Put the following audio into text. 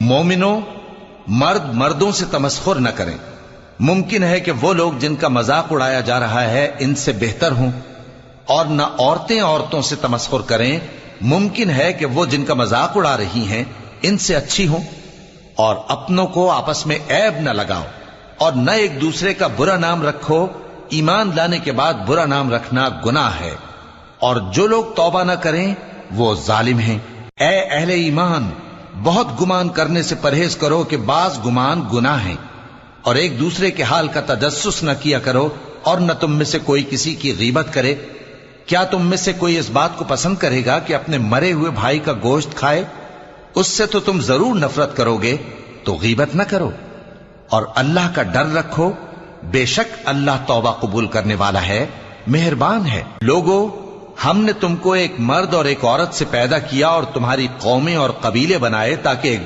مومنوں، مرد مردوں سے تمسخر نہ کریں۔ ممکن ہے کہ وہ لوگ جن کا مذاق اڑایا جا رہا ہے ان سے بہتر ہوں، اور نہ عورتیں عورتوں سے تمسخر کریں۔ ممکن ہے کہ وہ جن کا مذاق اڑا رہی ہیں ان سے اچھی ہوں۔ اور اپنوں کو آپس میں عیب نہ لگاؤ، اور نہ ایک دوسرے کا برا نام رکھو۔ ایمان لانے کے بعد برا نام رکھنا گناہ ہے، اور جو لوگ توبہ نہ کریں وہ ظالم ہیں۔ اے اہل ایمان، بہت گمان کرنے سے پرہیز کرو کہ بعض گمان گناہ ہیں، اور ایک دوسرے کے حال کا تجسس نہ کیا کرو، اور نہ تم میں سے کوئی کسی کی غیبت کرے۔ کیا تم میں سے کوئی اس بات کو پسند کرے گا کہ اپنے مرے ہوئے بھائی کا گوشت کھائے؟ اس سے تو تم ضرور نفرت کرو گے، تو غیبت نہ کرو، اور اللہ کا ڈر رکھو۔ بے شک اللہ توبہ قبول کرنے والا ہے، مہربان ہے۔ لوگو، ہم نے تم کو ایک مرد اور ایک عورت سے پیدا کیا اور تمہاری قومیں اور قبیلے بنائے تاکہ ایک